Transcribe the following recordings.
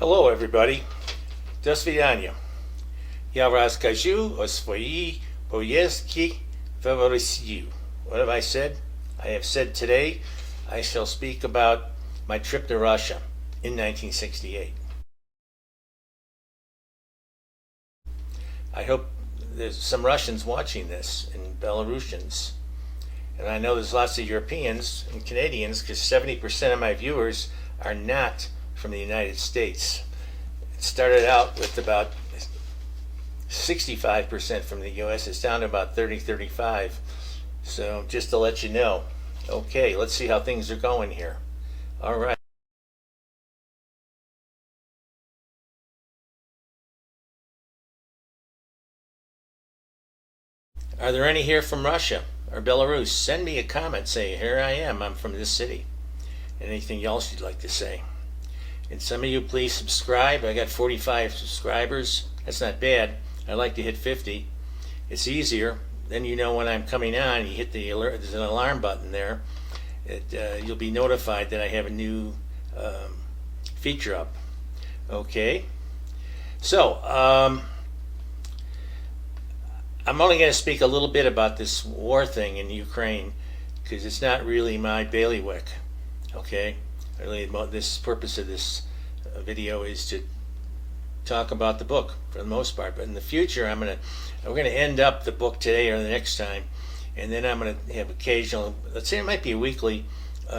Hello, everybody. Do свидания. Я расскажу о своей поездке в Россию. What have I said? I have said today I shall speak about my trip to Russia in 1968. I hope there's some Russians watching this and Belarusians. And I know there's lots of Europeans and Canadians because 70% of my viewers are not from the United States. It started out with about 65% from the US. It's down to about 30-35. So just to let you know. Okay, let's see how things are going here. All right. Are there any here from Russia or Belarus? Send me a comment. Say, here I am. I'm from this city. Anything else you'd like to say? And some of you, please subscribe. I got 45 subscribers. That's not bad. I'd like to hit 50. It's easier. Then you know when I'm coming on. You hit the alert. There's an alarm button there. You'll be notified that I have a new feature up. Okay. So, I'm only going to speak a little bit about this war thing in Ukraine because it's not really my bailiwick. Okay, really, this purpose of this video is to talk about the book for the most part. But in the future, we're going to end up the book today or the next time, and then I'm going to have occasional, let's say it might be weekly,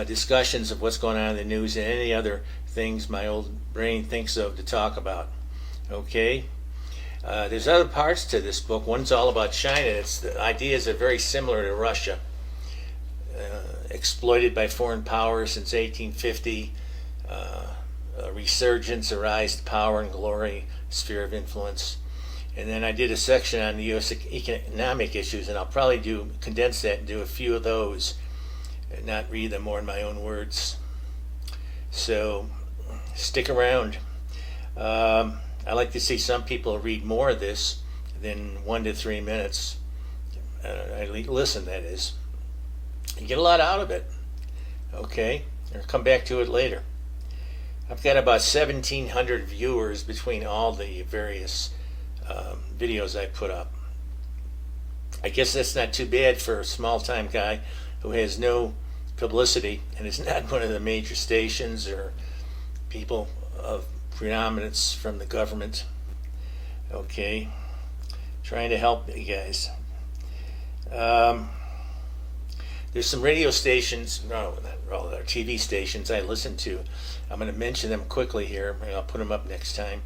discussions of what's going on in the news and any other things my old brain thinks of to talk about. Okay. There's other parts to this book. One's all about China. The ideas are very similar to Russia. Exploited by foreign powers since 1850. A resurgence, a rise to power and glory, sphere of influence. And then I did a section on the U.S. economic issues, and I'll probably condense that and do a few of those and not read them more in my own words. So stick around. I like to see some people read more of this than 1 to 3 minutes. I listen, that is. You get a lot out of it. Okay? I'll come back to it later. I've got about 1,700 viewers between all the various videos I put up. I guess that's not too bad for a small-time guy who has no publicity and is not one of the major stations or people of predominance from the government. Okay, trying to help you guys. There's some radio stations, no, not all, they're TV stations I listen to. I'm going to mention them quickly here. I'll put them up next time.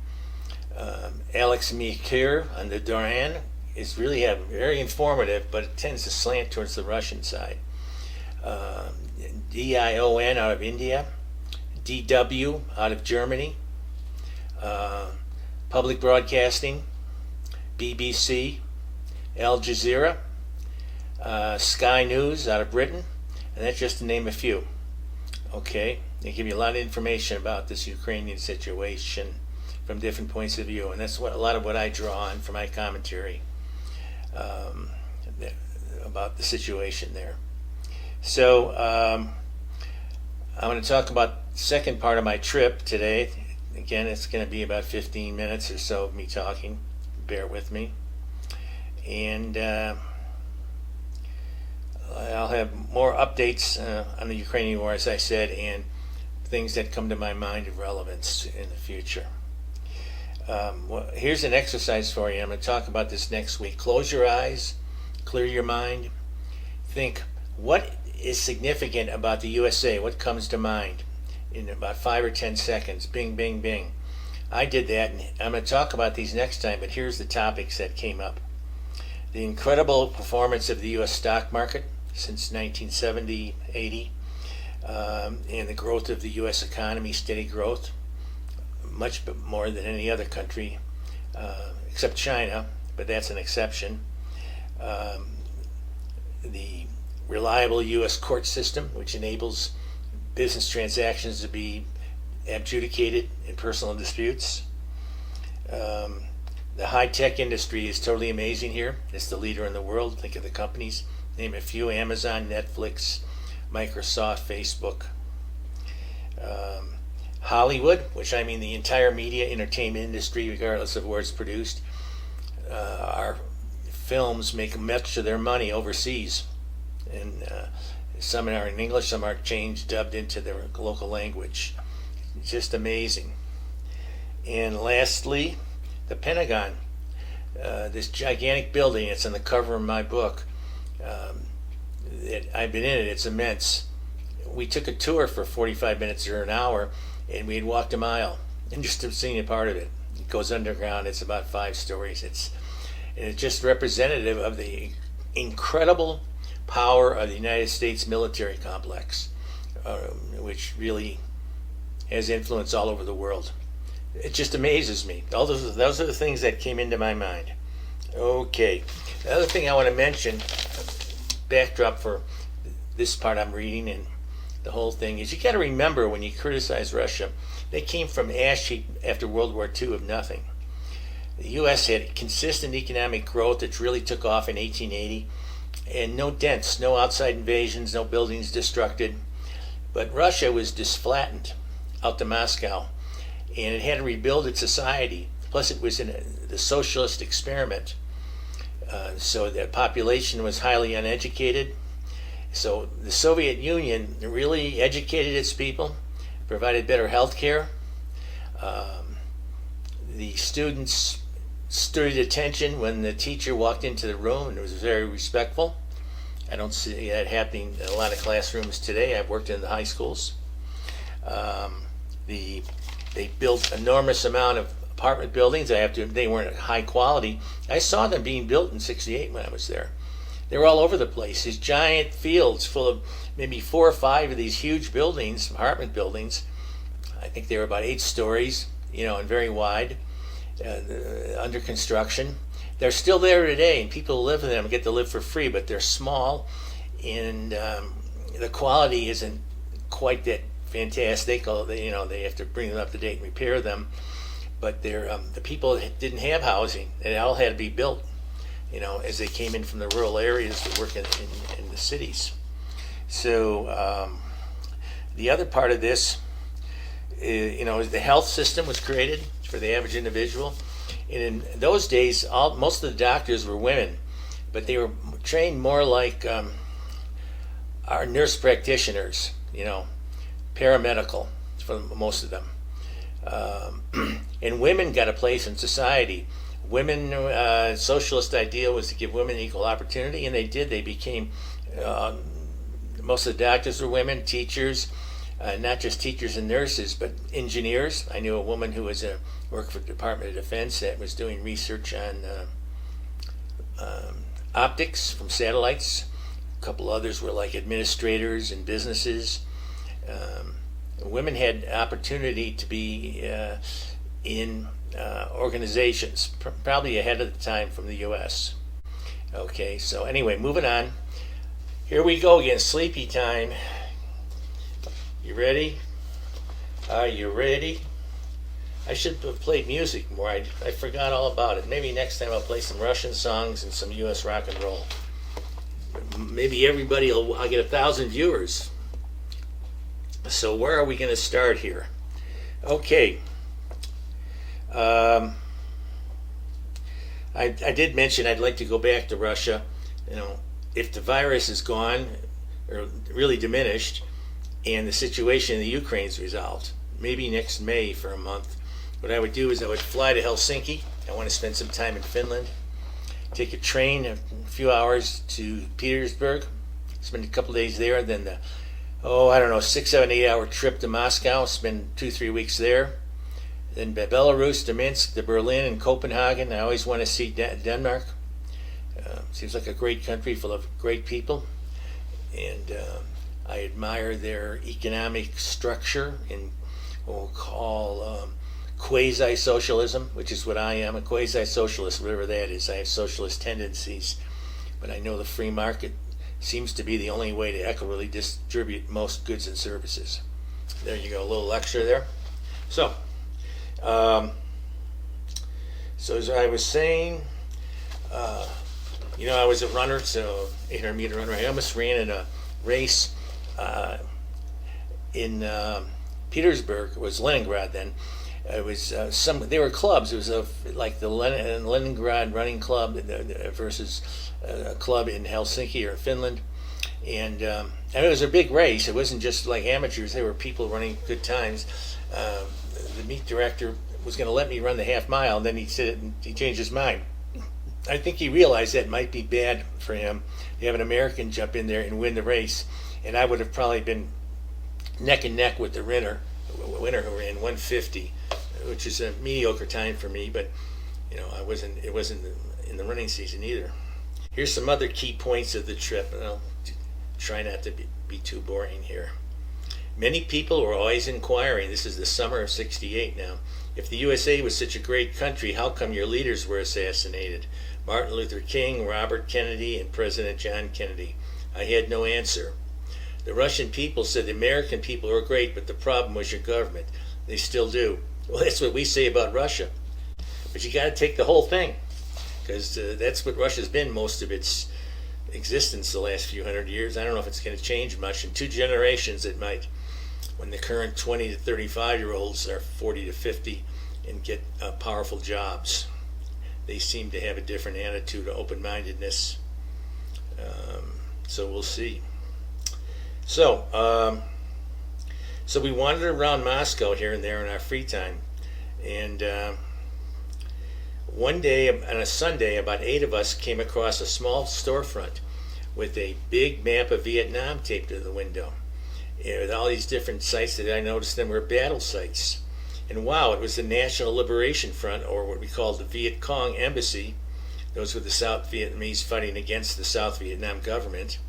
Alex Mikir on the Duran is really very informative, but it tends to slant towards the Russian side. DION out of India, DW out of Germany. Public Broadcasting, BBC, Al Jazeera, Sky News out of Britain, and that's just to name a few. Okay, they give you a lot of information about this Ukrainian situation from different points of view, and that's a lot of what I draw on for my commentary about the situation there. So I'm going to talk about the second part of my trip today. Again, it's going to be about 15 minutes or so of me talking. Bear with me. And I'll have more updates on the Ukrainian war, as I said, and things that come to my mind of relevance in the future. Here's an exercise for you. I'm going to talk about this next week. Close your eyes, clear your mind. Think, what is significant about the USA? What comes to mind? In about 5 or 10 seconds. Bing, bing, bing. I did that, and I'm going to talk about these next time, but here's the topics that came up. The incredible performance of the U.S. stock market since 1970-80, and the growth of the U.S. economy, steady growth, much more than any other country, except China, but that's an exception. The reliable U.S. court system, which enables business transactions to be adjudicated in personal disputes. The high-tech industry is totally amazing here. It's the leader in the world. Think of the companies. Name a few: Amazon, Netflix, Microsoft, Facebook. Hollywood, which I mean the entire media entertainment industry, regardless of where it's produced, our films make much of their money overseas, and some are in English, some are dubbed into their local language. It's just amazing. And lastly, the Pentagon, this gigantic building. It's on the cover of my book. I've been in it. It's immense. We took a tour for 45 minutes or an hour, and we had walked a mile and just seen a part of it. It goes underground. It's about 5 stories. It's just representative of the incredible power of the United States military complex, which really has influence all over the world. It just amazes me. All those are the things that came into my mind. Okay. The other thing I want to mention, backdrop for this part I'm reading and the whole thing, is you got to remember when you criticize Russia, they came from ash heap after World War II of nothing. The U.S. had consistent economic growth that really took off in 1880, and no dents, no outside invasions, no buildings destructed. But Russia was just flattened out to Moscow, and it had to rebuild its society. Plus, it was in the socialist experiment. So the population was highly uneducated. So the Soviet Union really educated its people, provided better health care. The students stood at attention when the teacher walked into the room and was very respectful. I don't see that happening in a lot of classrooms today. I've worked in the high schools. They built enormous amount of apartment buildings. They weren't high quality. I saw them being built in '68 when I was there. They were all over the place. These giant fields full of maybe 4 or 5 of these huge buildings, apartment buildings. I think they were about 8 stories, and very wide, under construction. They're still there today, and people live in them and get to live for free, but they're small, and the quality isn't quite that fantastic. They have to bring them up to date and repair them. But the people didn't have housing. It all had to be built, as they came in from the rural areas to work in the cities. So the other part of this, is the health system was created for the average individual. And in those days, most of the doctors were women, but they were trained more like our nurse practitioners, paramedical for most of them. And women got a place in society. Women, socialist idea was to give women equal opportunity, and they did. They became, most of the doctors were women, teachers, not just teachers and nurses, but engineers. I knew a woman who worked for the Department of Defense that was doing research on optics from satellites. A couple others were like administrators and businesses. Women had opportunity to be in organizations, probably ahead of the time from the U.S. Okay, so anyway, moving on. Here we go again, sleepy time. You ready? Are you ready? I should have played music more. I forgot all about it. Maybe next time I'll play some Russian songs and some U.S. rock and roll. Maybe I'll get 1,000 viewers. So where are we going to start here? Okay. I did mention I'd like to go back to Russia. If the virus is gone or really diminished, and the situation in the Ukraine is resolved, maybe next May for a month, what I would do is I would fly to Helsinki. I want to spend some time in Finland. Take a train a few hours to Petersburg, spend a couple days there, then 6, 7, 8 hour trip to Moscow, spend 2-3 weeks there. Then Belarus to Minsk to Berlin and Copenhagen. I always want to see Denmark. Seems like a great country full of great people. And I admire their economic structure in what we'll call quasi-socialism, which is what I am, a quasi-socialist, whatever that is. I have socialist tendencies, but I know the free market seems to be the only way to equitably distribute most goods and services. There you go, a little lecture there. So as I was saying, I was a runner, so 800-meter runner. I almost ran in a race in Petersburg was Leningrad then. It was they were clubs. It was like the Leningrad Running Club versus a club in Helsinki or Finland, and it was a big race. It wasn't just like amateurs. They were people running good times. The meet director was going to let me run the half mile, and then he changed his mind. I think he realized that might be bad for him to have an American jump in there and win the race, and I would have probably been neck and neck with the winner who ran 150, which is a mediocre time for me. But it wasn't in the running season either. Here's some other key points of the trip, and I'll try not to be too boring here. Many people were always inquiring, this is the summer of '68 now, if the USA was such a great country, how come your leaders were assassinated? Martin Luther King, Robert Kennedy, and President John Kennedy. I had no answer. The Russian people said the American people were great, but the problem was your government. They still do. Well, that's what we say about Russia. But you got to take the whole thing, because that's what Russia's been most of its existence the last few hundred years. I don't know if it's going to change much. In 2 generations it might, when the current 20 to 35-year-olds are 40 to 50 and get powerful jobs. They seem to have a different attitude, open-mindedness. So we'll see. So we wandered around Moscow here and there in our free time. And one day, on a Sunday, about 8 of us came across a small storefront with a big map of Vietnam taped to the window. With all these different sites that I noticed them were battle sites. And wow, it was the National Liberation Front, or what we called the Viet Cong Embassy. Those were the South Vietnamese fighting against the South Vietnam government.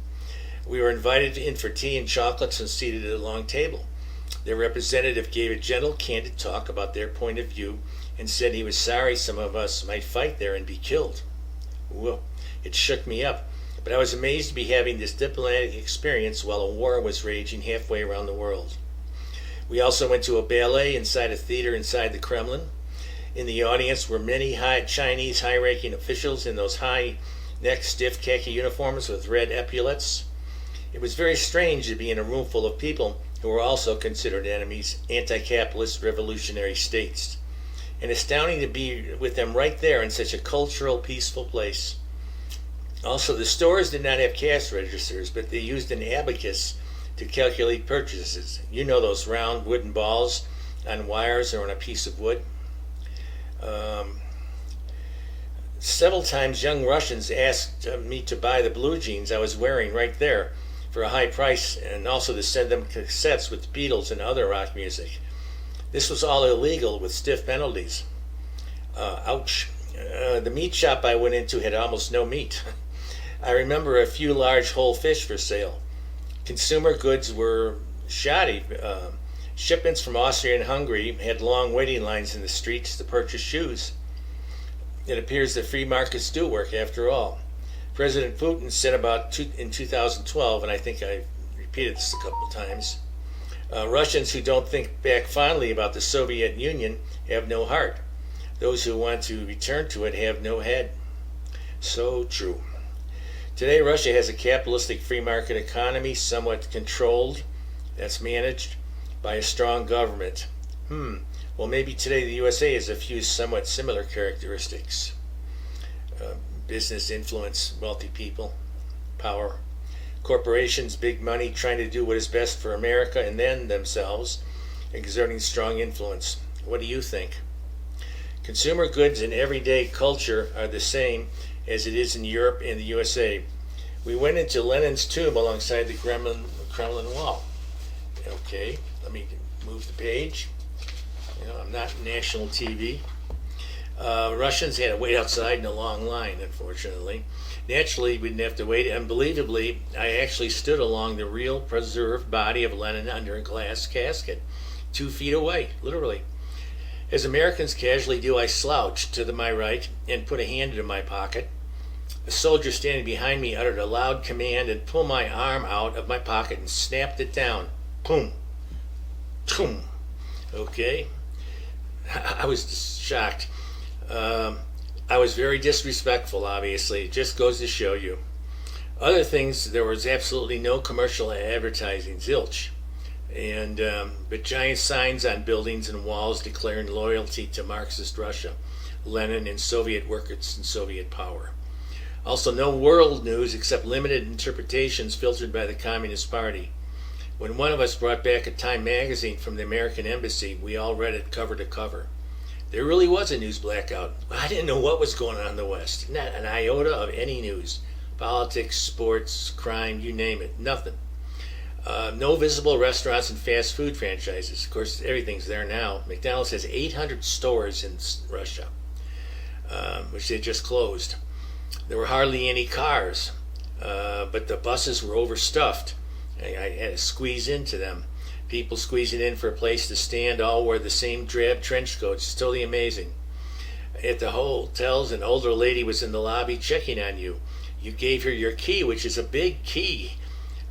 We were invited in for tea and chocolates and seated at a long table. Their representative gave a gentle, candid talk about their point of view and said he was sorry some of us might fight there and be killed. Well, it shook me up, but I was amazed to be having this diplomatic experience while a war was raging halfway around the world. We also went to a ballet inside a theater inside the Kremlin. In the audience were many Chinese high-ranking officials in those high-neck, stiff khaki uniforms with red epaulets. It was very strange to be in a room full of people who were also considered enemies, anti-capitalist revolutionary states. And astounding to be with them right there in such a cultural, peaceful place. Also, the stores did not have cash registers, but they used an abacus to calculate purchases. You know, those round wooden balls on wires or on a piece of wood. Several times young Russians asked me to buy the blue jeans I was wearing right there for a high price, and also to send them cassettes with Beatles and other rock music. This was all illegal with stiff penalties. Ouch. The meat shop I went into had almost no meat. I remember a few large whole fish for sale. Consumer goods were shoddy. Shipments from Austria and Hungary had long waiting lines in the streets to purchase shoes. It appears that free markets do work after all. President Putin said in 2012, and I think I repeated this a couple of times, Russians who don't think back fondly about the Soviet Union have no heart. Those who want to return to it have no head. So true. Today, Russia has a capitalistic free market economy, somewhat controlled, that's managed by a strong government. Well, maybe today the USA has a few somewhat similar characteristics. Business influence, wealthy people, power, corporations, big money, trying to do what is best for America and then themselves, exerting strong influence. What do you think? Consumer goods and everyday culture are the same as it is in Europe and the USA. We went into Lenin's tomb alongside the Kremlin wall. Okay, let me move the page. I'm not national TV. Russians had to wait outside in a long line, unfortunately. Naturally, we didn't have to wait. Unbelievably, I actually stood along the real preserved body of Lenin under a glass casket, 2 feet away, literally. As Americans casually do, I slouched to my right and put a hand into my pocket. A soldier standing behind me uttered a loud command and pulled my arm out of my pocket and snapped it down. Boom. Boom. Okay. I was shocked. I was very disrespectful, obviously. It just goes to show you. Other things, there was absolutely no commercial advertising, zilch. And but giant signs on buildings and walls declaring loyalty to Marxist Russia, Lenin, and Soviet workers and Soviet power. Also, no world news except limited interpretations filtered by the Communist Party. When one of us brought back a Time magazine from the American Embassy, we all read it cover to cover. There really was a news blackout. I didn't know what was going on in the West. Not an iota of any news. Politics, sports, crime, you name it. Nothing. No visible restaurants and fast food franchises. Of course, everything's there now. McDonald's has 800 stores in Russia, which they just closed. There were hardly any cars, but the buses were overstuffed. I had to squeeze into them. People squeezing in for a place to stand all wore the same drab trench coats. It's totally amazing. At the hotels, an older lady was in the lobby checking on you. You gave her your key, which is a big key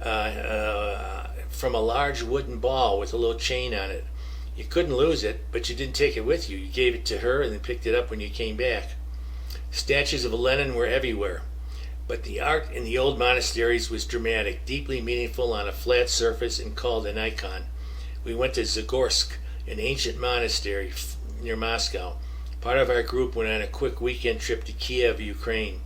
from a large wooden ball with a little chain on it. You couldn't lose it, but you didn't take it with you. You gave it to her and then picked it up when you came back. Statues of Lenin were everywhere, but the art in the old monasteries was dramatic, deeply meaningful on a flat surface and called an icon. We went to Zagorsk, an ancient monastery near Moscow. Part of our group went on a quick weekend trip to Kiev, Ukraine.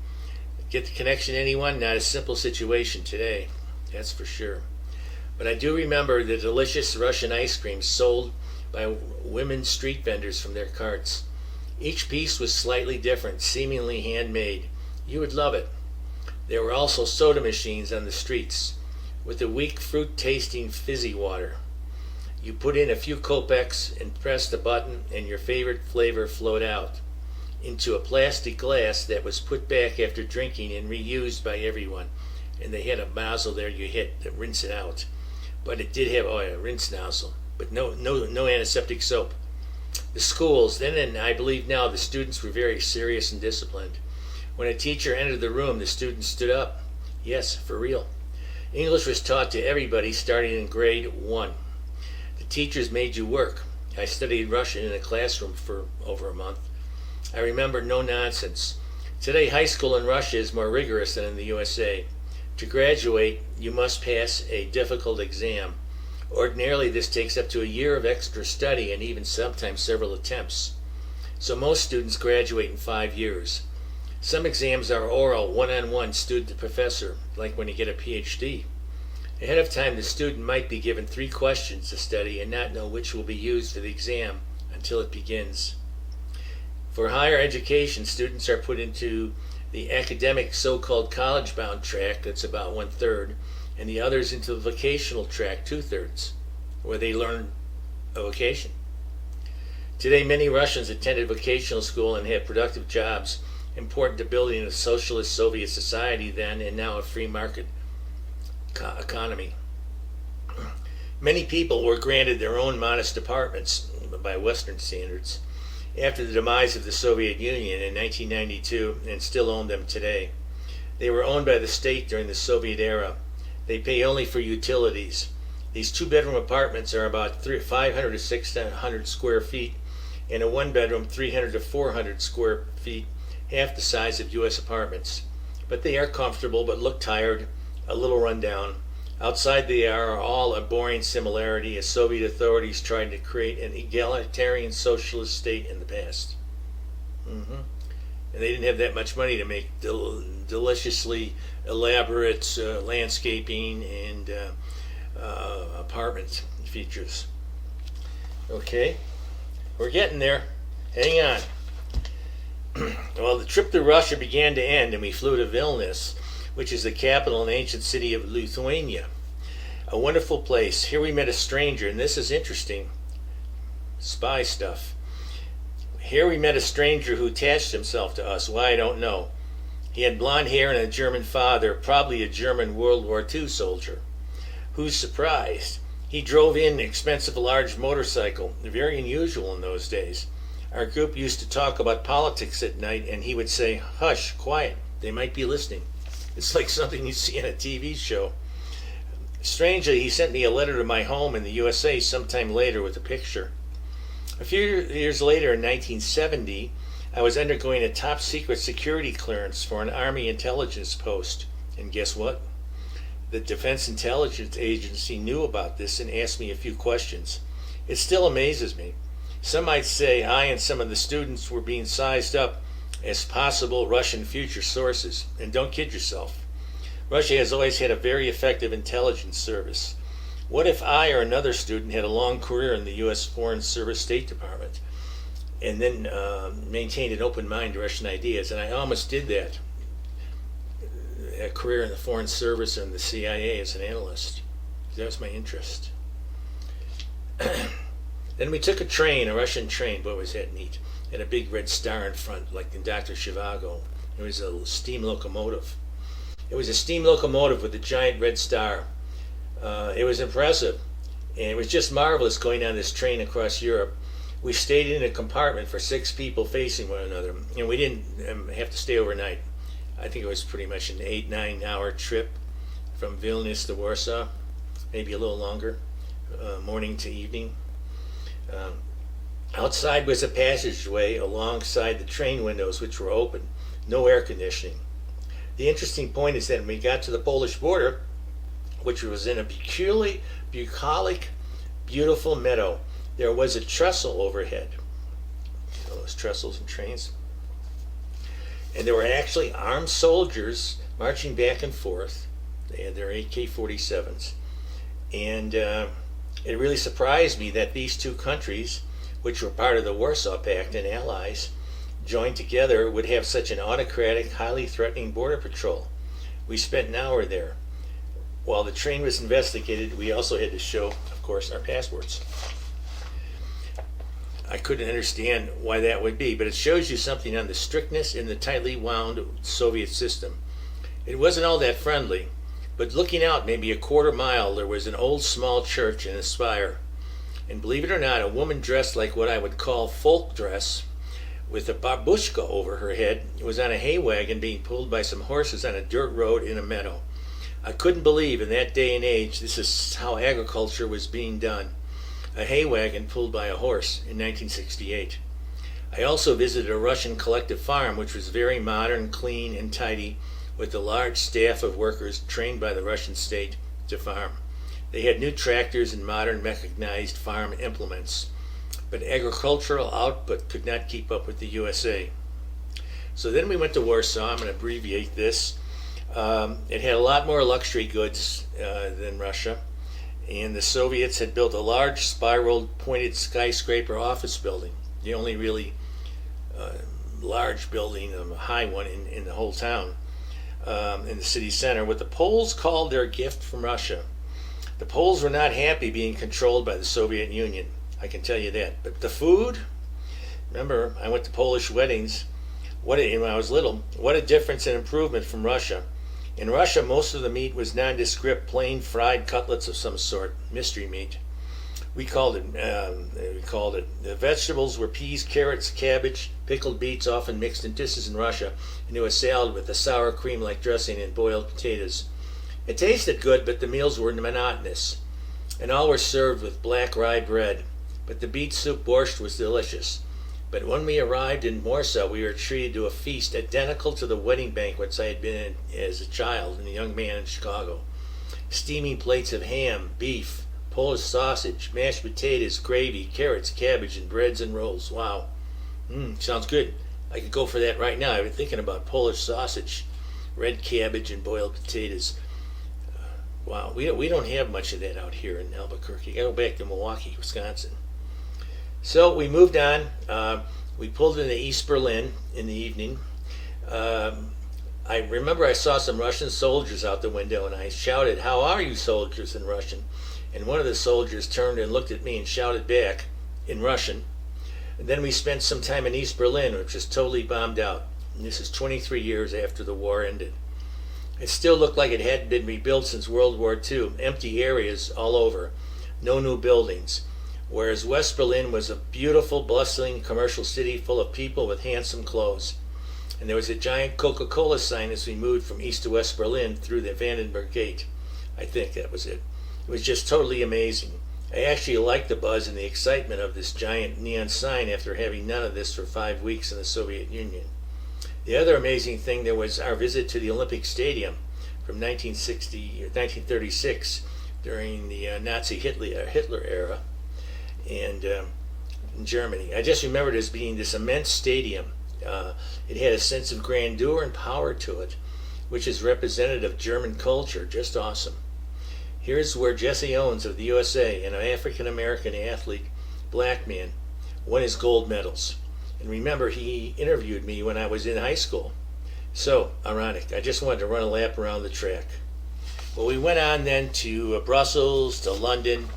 Get the connection, anyone? Not a simple situation today, that's for sure. But I do remember the delicious Russian ice cream sold by women street vendors from their carts. Each piece was slightly different, seemingly handmade. You would love it. There were also soda machines on the streets with a weak fruit-tasting fizzy water. You put in a few kopecks and pressed a button and your favorite flavor flowed out into a plastic glass that was put back after drinking and reused by everyone. And they had a nozzle there you hit to rinse it out. But it did have a rinse nozzle, but no antiseptic soap. The schools, then and I believe now, the students were very serious and disciplined. When a teacher entered the room, the students stood up. Yes, for real. English was taught to everybody starting in grade 1. The teachers made you work. I studied Russian in a classroom for over a month. I remember no nonsense. Today, high school in Russia is more rigorous than in the USA. To graduate, you must pass a difficult exam. Ordinarily, this takes up to a year of extra study and even sometimes several attempts. So most students graduate in 5 years. Some exams are oral, one-on-one, student to professor, like when you get a PhD. Ahead of time, the student might be given 3 questions to study and not know which will be used for the exam until it begins. For higher education, students are put into the academic so-called college-bound track, that's about 1/3, and the others into the vocational track, 2/3, where they learn a vocation. Today, many Russians attended vocational school and have productive jobs, important to building a socialist Soviet society then and now a free market economy. Many people were granted their own modest apartments by Western standards after the demise of the Soviet Union in 1992 and still own them today. They were owned by the state during the Soviet era. They pay only for utilities. These 2-bedroom apartments are about 500 to 600 square feet, and a 1-bedroom 300 to 400 square feet, half the size of U.S. apartments. But they are comfortable but look tired, a little run down. Outside they are all a boring similarity as Soviet authorities tried to create an egalitarian socialist state in the past. And they didn't have that much money to make deliciously elaborate landscaping and apartment features. Okay, we're getting there. Hang on. Well, the trip to Russia began to end and we flew to Vilnius, which is the capital and ancient city of Lithuania. A wonderful place. Here we met a stranger, and this is interesting. Spy stuff. Here we met a stranger who attached himself to us. Why, I don't know. He had blonde hair and a German father, probably a German World War II soldier. Who's surprised? He drove in an expensive large motorcycle, very unusual in those days. Our group used to talk about politics at night, and he would say, "Hush, quiet, they might be listening." It's like something you see in a TV show. Strangely, he sent me a letter to my home in the USA sometime later with a picture. A few years later, in 1970, I was undergoing a top-secret security clearance for an Army intelligence post. And guess what? The Defense Intelligence Agency knew about this and asked me a few questions. It still amazes me. Some might say I and some of the students were being sized up as possible Russian future sources. And don't kid yourself. Russia has always had a very effective intelligence service. What if I or another student had a long career in the U.S. Foreign Service State Department and then maintained an open mind to Russian ideas? And I almost did that. A career in the Foreign Service or in the CIA as an analyst. That was my interest. Then we took a train, a Russian train. Boy, was that neat. Had a big red star in front, like in Dr. Zhivago. It was a steam locomotive. It was a steam locomotive with a giant red star. It was impressive. And it was just marvelous going on this train across Europe. We stayed in a compartment for 6 people facing one another. And we didn't have to stay overnight. I think it was pretty much an 8-9 hour trip from Vilnius to Warsaw, maybe a little longer, morning to evening. Outside was a passageway alongside the train windows, which were open, no air conditioning. The interesting point is that when we got to the Polish border, which was in a peculiarly bucolic, beautiful meadow, there was a trestle overhead. You know those trestles and trains? And there were actually armed soldiers marching back and forth. They had their AK-47s. And it really surprised me that these two countries, which were part of the Warsaw Pact and allies, joined together, would have such an autocratic, highly threatening border patrol. We spent an hour there. While the train was investigated, we also had to show, of course, our passports. I couldn't understand why that would be, but it shows you something on the strictness in the tightly wound Soviet system. It wasn't all that friendly, but looking out maybe a quarter mile, there was an old small church and a spire. And believe it or not, a woman dressed like what I would call folk dress, with a babushka over her head, was on a hay wagon being pulled by some horses on a dirt road in a meadow. I couldn't believe in that day and age this is how agriculture was being done. A hay wagon pulled by a horse in 1968. I also visited a Russian collective farm, which was very modern, clean, and tidy, with a large staff of workers trained by the Russian state to farm. They had new tractors and modern mechanized farm implements, but agricultural output could not keep up with the USA. So then we went to Warsaw. I'm going to abbreviate this. It had a lot more luxury goods than Russia, and the Soviets had built a large spiral pointed skyscraper office building, the only really large building, a high one in the whole town, in the city center, what the Poles called their gift from Russia. The Poles were not happy being controlled by the Soviet Union, I can tell you that. But the food, remember, I went to Polish weddings when I was little. What a difference and improvement from Russia. In Russia, most of the meat was nondescript, plain fried cutlets of some sort, mystery meat. We called it. The vegetables were peas, carrots, cabbage, pickled beets, often mixed in dishes in Russia, and it was salad with a sour cream-like dressing and boiled potatoes. It tasted good, but the meals were monotonous, and all were served with black rye bread. But the beet soup borscht was delicious. But when we arrived in Warsaw, we were treated to a feast identical to the wedding banquets I had been in as a child and a young man in Chicago. Steaming plates of ham, beef, Polish sausage, mashed potatoes, gravy, carrots, cabbage, and breads and rolls. Wow. Sounds good. I could go for that right now. I've been thinking about Polish sausage, red cabbage, and boiled potatoes. Wow, we don't have much of that out here in Albuquerque. I go back to Milwaukee, Wisconsin. So we moved on. We pulled into East Berlin in the evening. I remember I saw some Russian soldiers out the window, and I shouted, "How are you, soldiers?" in Russian. And one of the soldiers turned and looked at me and shouted back in Russian. And then we spent some time in East Berlin, which was totally bombed out. And this is 23 years after the war ended. It still looked like it hadn't been rebuilt since World War II. Empty areas all over. No new buildings. Whereas West Berlin was a beautiful, bustling commercial city full of people with handsome clothes. And there was a giant Coca-Cola sign as we moved from East to West Berlin through the Vandenberg Gate. I think that was it. It was just totally amazing. I actually liked the buzz and the excitement of this giant neon sign after having none of this for 5 weeks in the Soviet Union. The other amazing thing there was our visit to the Olympic Stadium, from 1960 or 1936 during the Nazi Hitler era, and in Germany. I just remember it as being this immense stadium. It had a sense of grandeur and power to it, which is representative of German culture. Just awesome. Here's where Jesse Owens of the USA, an African American athlete, black man, won his gold medals. And remember, he interviewed me when I was in high school. So, ironic. I just wanted to run a lap around the track. Well, we went on then to Brussels, to London,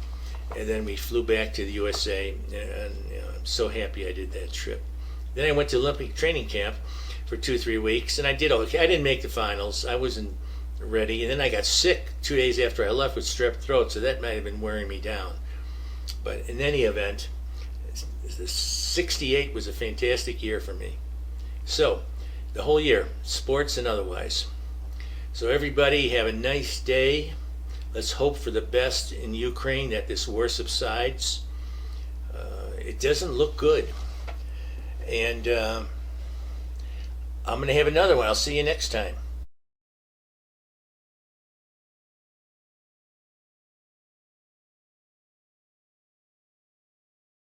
and then we flew back to the USA, and I'm so happy I did that trip. Then I went to Olympic training camp for 2-3 weeks, and I did okay. I didn't make the finals. I wasn't ready, and then I got sick 2 days after I left with strep throat, so that might have been wearing me down. But in any event, 68 was a fantastic year for me. So, the whole year, sports and otherwise. So everybody have a nice day. Let's hope for the best in Ukraine, that this war subsides. It doesn't look good. And I'm going to have another one. I'll see you next time.